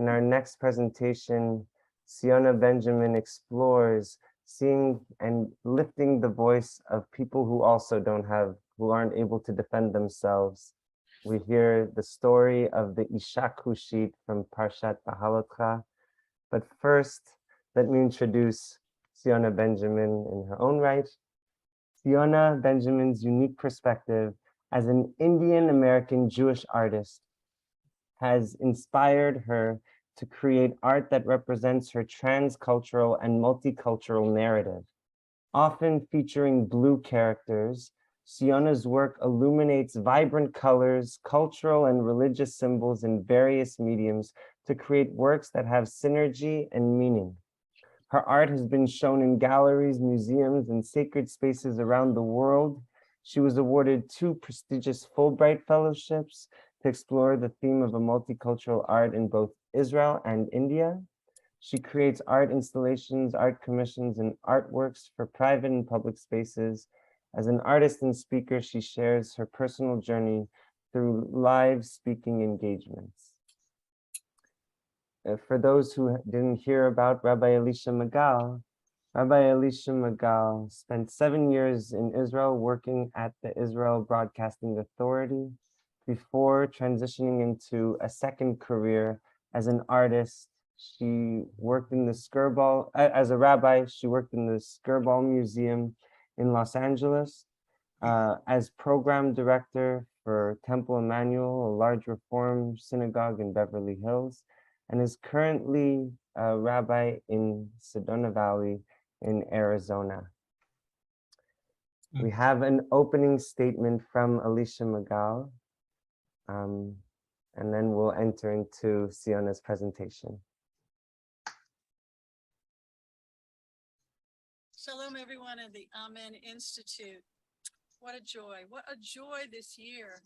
In our next presentation, Siona Benjamin explores seeing and lifting the voice of people who also who aren't able to defend themselves. We hear the story of the Isha Kushit from Parshat Bahalotcha. But first, let me introduce Siona Benjamin in her own right. Siona Benjamin's unique perspective as an Indian-American Jewish artist has inspired her to create art that represents her transcultural and multicultural narrative. Often featuring blue characters, Siona's work illuminates vibrant colors, cultural and religious symbols in various mediums to create works that have synergy and meaning. Her art has been shown in galleries, museums, and sacred spaces around the world. She was awarded 2 prestigious Fulbright fellowships to explore the theme of a multicultural art in both Israel and India. She creates art installations, art commissions, and artworks for private and public spaces. As an artist and speaker, she shares her personal journey through live speaking engagements. For those who didn't hear about Rabbi Alicia Magal, Rabbi Alicia Magal spent 7 years in Israel working at the Israel Broadcasting Authority before transitioning into a second career as an artist. She worked in the Skirball, as a rabbi, she worked in the Skirball Museum in Los Angeles as program director for Temple Emmanuel, a large reform synagogue in Beverly Hills, and is currently a rabbi in Sedona Valley in Arizona. We have an opening statement from Alicia Magal, and then we'll enter into Siona's presentation. Shalom, everyone at the Amen Institute. What a joy this year,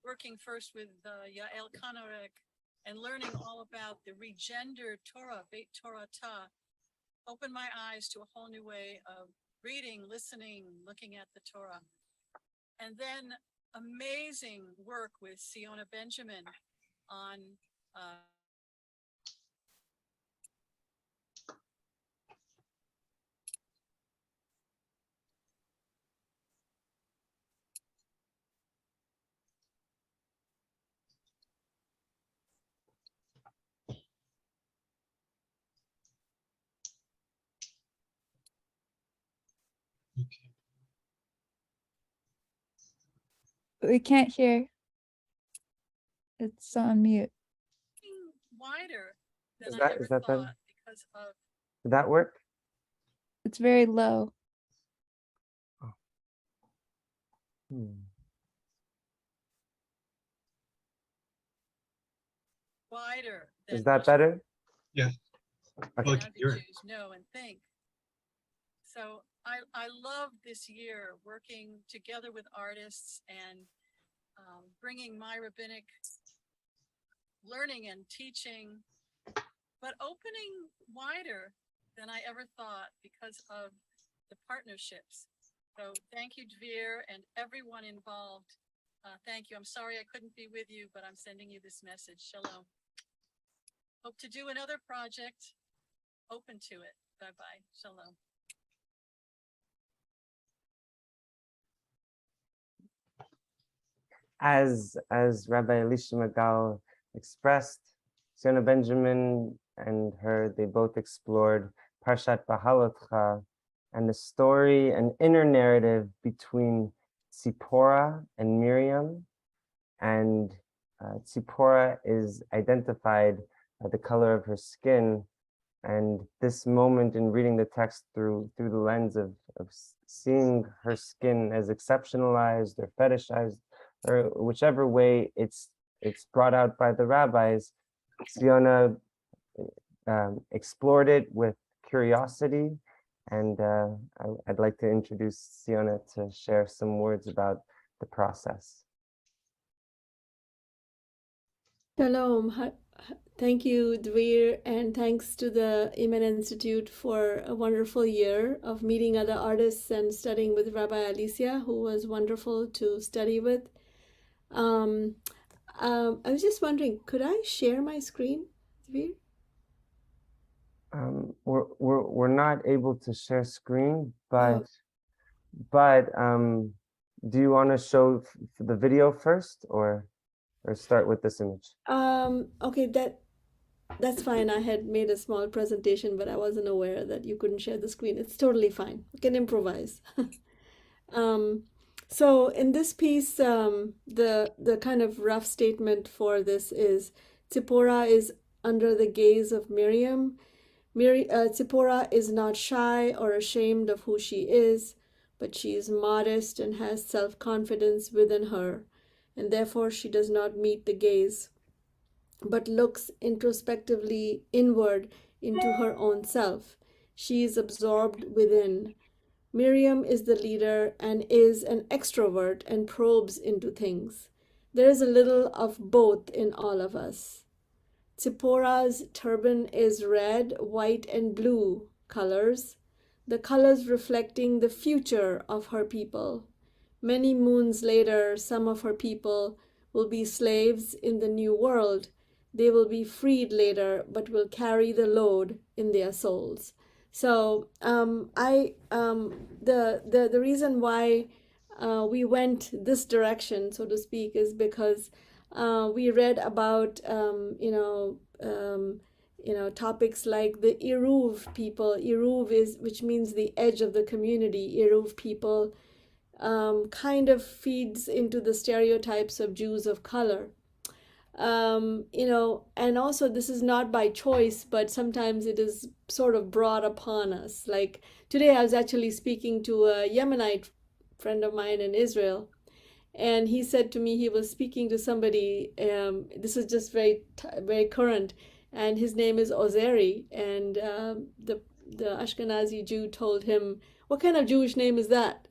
working first with Yael Kanorek and learning all about the regendered Torah, Beit Torah Ta, opened my eyes to a whole new way of reading, listening, looking at the Torah. And then amazing work with Siona Benjamin on We can't hear. It's on mute. wider than Is I that ever better? thought because of Did that work? It's very low. wider Is than that better? Yeah. Okay. how the Jews know and think. So I love this year working together with artists and bringing my rabbinic learning and teaching, but opening wider than I ever thought because of the partnerships. So thank you, Dvir, and everyone involved. Thank you. I'm sorry I couldn't be with you, but I'm sending you this message. Shalom. Hope to do another project. Open to it. Bye-bye. Shalom. As Rabbi Alicia Magal expressed, Siona Benjamin and they both explored Parshat Bahalotcha and the story and inner narrative between Tzipporah and Miriam. And Tzipporah is identified by the color of her skin. And this moment in reading the text through the lens of seeing her skin as exceptionalized or fetishized, or whichever way it's brought out by the rabbis, Siona explored it with curiosity. And I'd like to introduce Siona to share some words about the process. Shalom. Thank you, Dvir, and thanks to the Amen Institute for a wonderful year of meeting other artists and studying with Rabbi Alicia, who was wonderful to study with. I was just wondering, could I share my screen? Dveer? We're not able to share screen, Oh, but do you want to show the video first, or start with this image? okay, that's fine. I had made a small presentation, but I wasn't aware that you couldn't share the screen. It's totally fine. You can improvise. Um, so in this piece, the kind of rough statement for this is Zipporah is under the gaze of Miriam. Zipporah is not shy or ashamed of who she is, but she is modest and has self-confidence within her, and therefore she does not meet the gaze, but looks introspectively inward into her own self. She is absorbed within. Miriam is the leader and is an extrovert and probes into things. There is a little of both in all of us. Zipporah's turban is red, white, and blue colors, the colors reflecting the future of her people. Many moons later, some of her people will be slaves in the new world. They will be freed later, but will carry the load in their souls. So the reason why we went this direction, so to speak, is because we read about topics like the Eruv people. Eruv is, which means the edge of the community. Eruv people kind of feeds into the stereotypes of Jews of color. And also this is not by choice, but sometimes it is sort of brought upon us. Like today, I was actually speaking to a Yemenite friend of mine in Israel, and he said to me he was speaking to somebody. This is just very current, and his name is Ozeri, and the Ashkenazi Jew told him, "What kind of Jewish name is that?"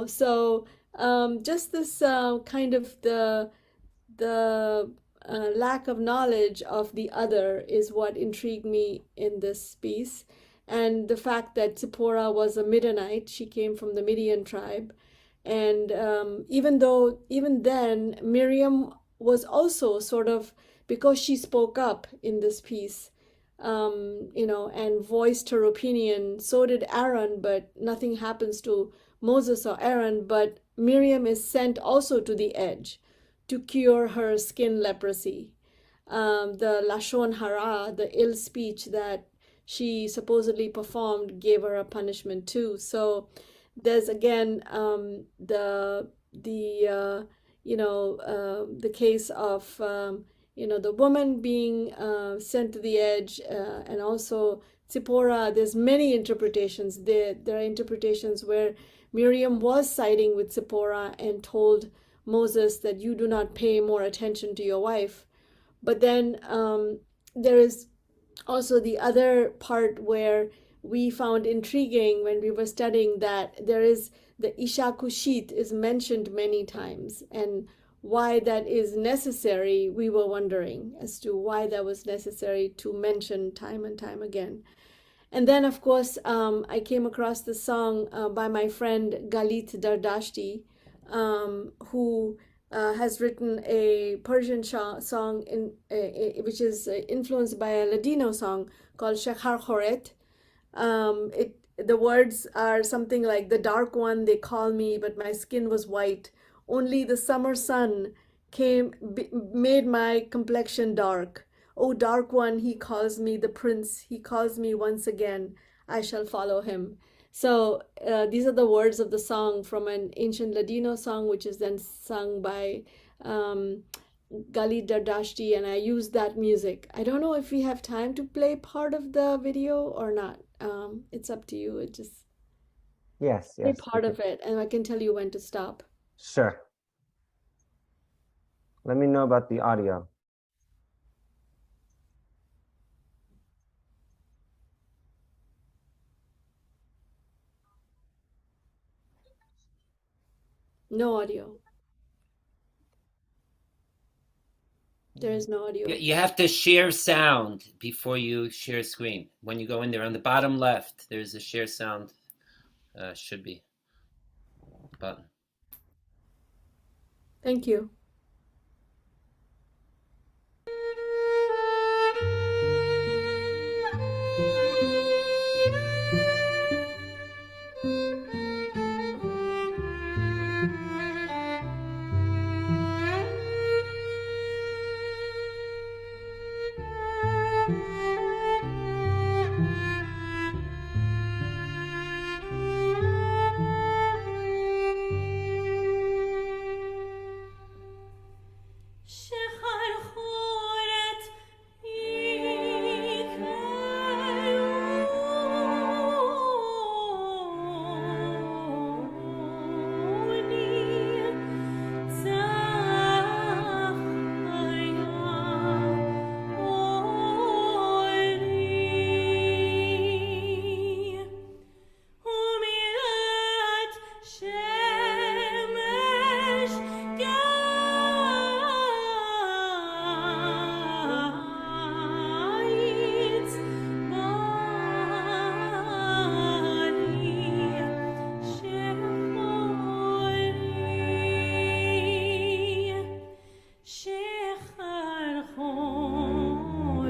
So just this kind of the lack of knowledge of the other is what intrigued me in this piece. And the fact that Zipporah was a Midianite, she came from the Midian tribe. And even then, Miriam was also sort of, because she spoke up in this piece, and voiced her opinion. So did Aaron, but nothing happens to Moses or Aaron. But Miriam is sent also to the edge to cure her skin leprosy. The Lashon Hara, the ill speech that she supposedly performed, gave her a punishment too. So there's again the case of the woman being sent to the edge, and also Zipporah. There's many interpretations. There are interpretations where Miriam was siding with Zipporah and told Moses that you do not pay more attention to your wife. But then there is also the other part where we found intriguing when we were studying that there is the Isha Kushit is mentioned many times, and why that is necessary, we were wondering as to why that was necessary to mention time and time again. And then, of course, I came across the song by my friend Galit Dardashti, who has written a Persian song which is influenced by a Ladino song called Shekhar Khoret. The words are something like, "The dark one they call me, but my skin was white. Only the summer sun made my complexion dark. Oh, dark one, he calls me the prince. He calls me once again. I shall follow him." So these are the words of the song from an ancient Ladino song, which is then sung by Gali Dardashti, and I use that music. I don't know if we have time to play part of the video or not. It's up to you. It just Yes, play yes. part of it, and I can tell you when to stop. Sure. Let me know about the audio. No audio. There is no audio. You have to share sound before you share screen. When you go in there on the bottom left, there's a share sound. Should be button. Thank you.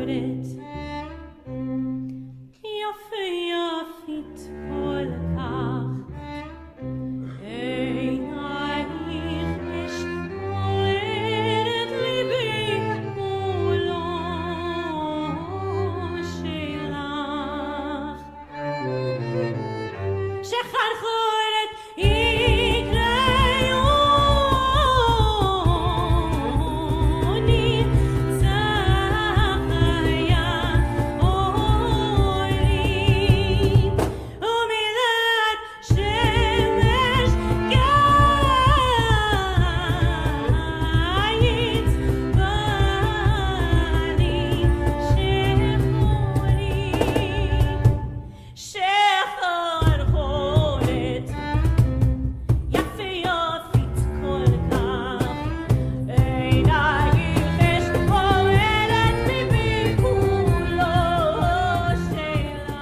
חורט יפה יפית כל כך עינייך משמרת ליבי מולו שלך שחרחורת יקראוני צחיה אורי ומילת שמש קיץ בני שחרחורת יפה יפית כל כך עינייך משמרת ליבי כולו שלך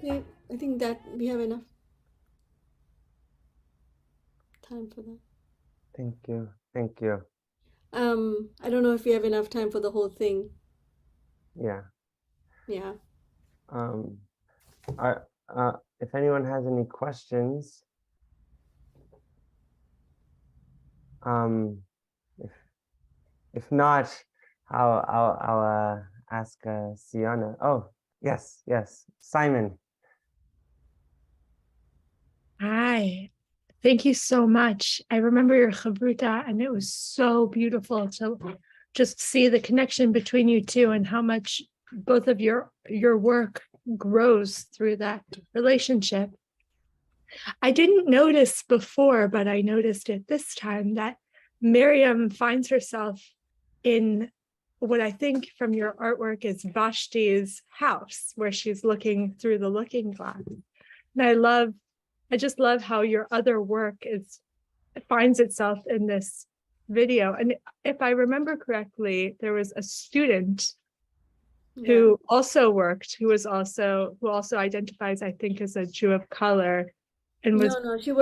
Okay, I think that we have enough time for that. Thank you. Thank you. I don't know if we have enough time for the whole thing. Yeah. Yeah. If anyone has any questions, if not, I'll ask Siona. Oh, yes, Simon. Hi, thank you so much. I remember your chavruta, and it was so beautiful to just see the connection between you two and how much both of your work grows through that relationship. I didn't notice before, but I noticed it this time that Miriam finds herself in what I think from your artwork is Vashti's house, where she's looking through the looking glass. And I just love how your other work finds itself in this video. And if I remember correctly, there was a student who also worked, who also identifies, I think, as a Jew of color, and was No, she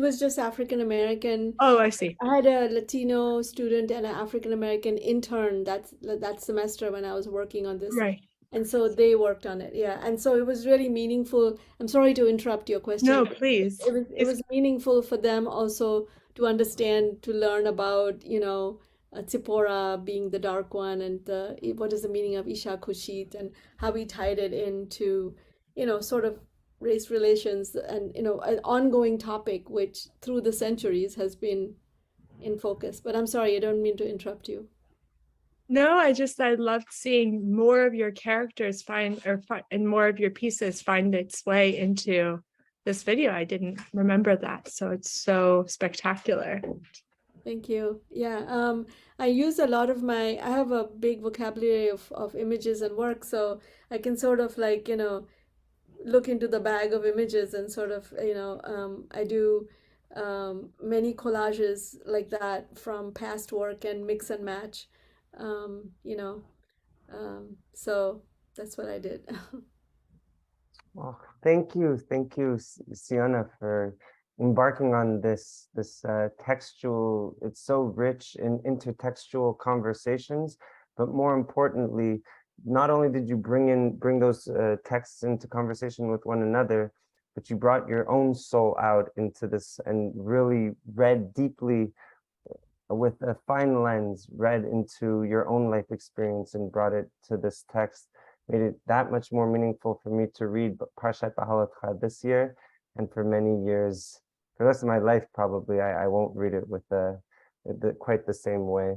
was just African American. Oh, I see. I had a Latino student and an African American intern that semester when I was working on this. Right. And so they worked on it. Yeah. And so it was really meaningful. I'm sorry to interrupt your question. No, please. It was meaningful for them also to understand, to learn about, Tzipora being the dark one, and what is the meaning of Isha Kushit, and how we tied it into, sort of race relations, and an ongoing topic which through the centuries has been in focus. But I'm sorry, I don't mean to interrupt you. No, I loved seeing more of your characters and more of your pieces find its way into this video. I didn't remember that, so it's so spectacular. Thank you. Yeah, I use a lot of I have a big vocabulary of images and work, so I can sort of look into the bag of images and sort of, I do many collages like that from past work and mix and match, so that's what I did. Well, thank you, Siona, for embarking on this textual. It's so rich in intertextual conversations, but more importantly, not only did you bring those texts into conversation with one another, but you brought your own soul out into this and really read deeply with a fine lens, read into your own life experience and brought it to this text. Made it that much more meaningful for me to read Parshat Bahalatcha this year, and for many years, for the rest of my life probably, I won't read it with quite the same way.